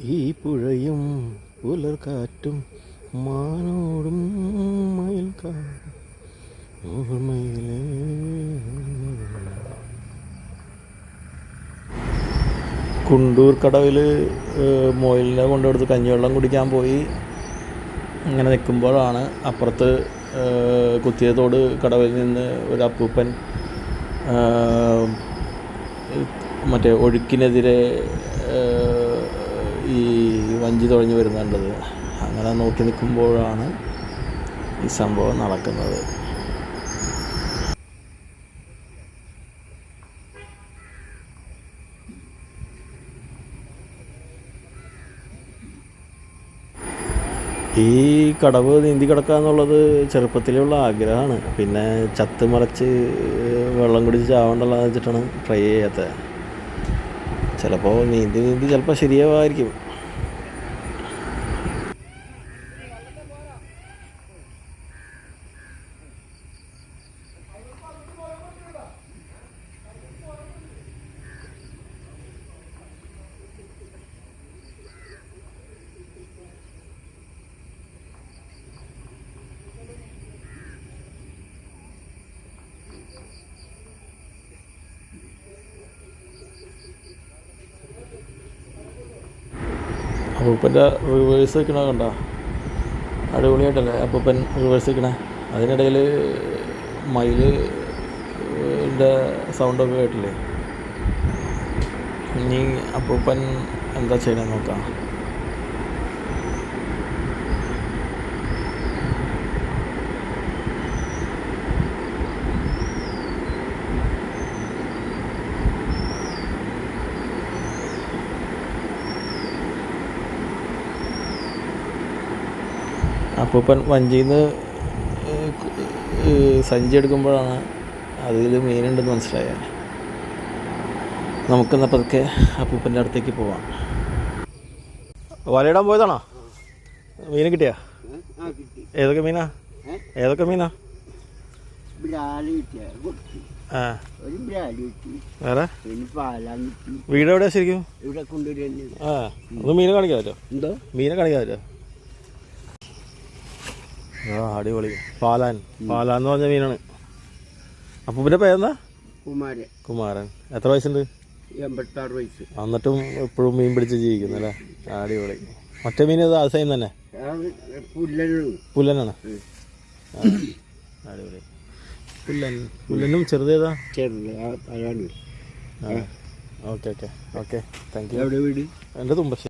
ഈ പുഴയും പുലർക്കാറ്റും മാനോടും മയിൽക്കാടും ഓർമ്മയിലേ. കുണ്ടൂർ കടവിൽ മൊയിലിനെ കൊണ്ടെടുത്ത് കഞ്ഞിവെള്ളം കുടിക്കാൻ പോയി. ഇങ്ങനെ നിൽക്കുമ്പോഴാണ് അപ്പുറത്ത് കുത്തിയതോട് കടവിൽ നിന്ന് ഒരു അപ്പൂപ്പൻ മറ്റേ ഒഴുക്കിനെതിരെ ഈ വഞ്ചി തുഴഞ്ഞു വരുന്നുണ്ടത്. അങ്ങനെ നോക്കി നിൽക്കുമ്പോഴാണ് ഈ സംഭവം നടക്കുന്നത്. ഈ കടവ് നീന്തി കിടക്കുക എന്നുള്ളത് ചെറുപ്പത്തിലുള്ള ആഗ്രഹമാണ്. പിന്നെ ചത്ത് മറച്ച് വെള്ളം കുടിച്ച് ചാവണ്ടല്ലോ വെച്ചിട്ടാണ് ട്രൈ ചെയ്യാത്തത്. ചിലപ്പോൾ നീന്തി ചിലപ്പോൾ ശരിയാവായിരിക്കും. അപ്പൂപ്പൻ്റെ റിവേഴ്സ് വെക്കണ കണ്ട അടിപൊളിയായിട്ടല്ലേ അപ്പൂപ്പൻ റിവേഴ്സ് വെക്കണേ. അതിനിടയിൽ മയിലിൻ്റെ സൗണ്ടൊക്കെ കേട്ടില്ലേ. ഇനി അപ്പൂപ്പൻ എന്താ ചെയ്യണമെന്ന് നോക്കാം. അപ്പൂപ്പൻ വഞ്ചിയിൽ നിന്ന് സഞ്ചി എടുക്കുമ്പോഴാണ് അതിൽ മീനുണ്ടെന്ന് മനസ്സിലായത്. നമുക്കെന്നാൽ പതുക്കെ അപ്പൂപ്പൻ്റെ അടുത്തേക്ക് പോവാം. വലയിടാൻ പോയതാണോ? മീൻ കിട്ടിയാ? ഏതൊക്കെ മീനാ? വേറെ വീട് എവിടെയാ ശരിക്കും? ഒന്ന് മീനെ കാണിക്കാൻ പറ്റുമോ? മീനെ കാണിക്കാൻ പറ്റുമോ? അടിപൊളി. പാലാന്ന് പറഞ്ഞ മീനാണ്. അപ്പൂപ്പൻ്റെ പേരെന്താ? കുമാരൻ. എത്ര വയസ്സുണ്ട്? 86 വയസ്സ്. എന്നിട്ടും എപ്പോഴും മീൻ പിടിച്ച് ജീവിക്കുന്നല്ലേ. അടിപൊളി. മറ്റേ മീൻ അത് സെയിം തന്നെ? പുല്ലനാണ്. അടിപൊളി. പുല്ലനും ചെറുതേതാ? Okay thank you. എവിടെ വീട്? എൻ്റെ തുമ്പശ്ശേരി.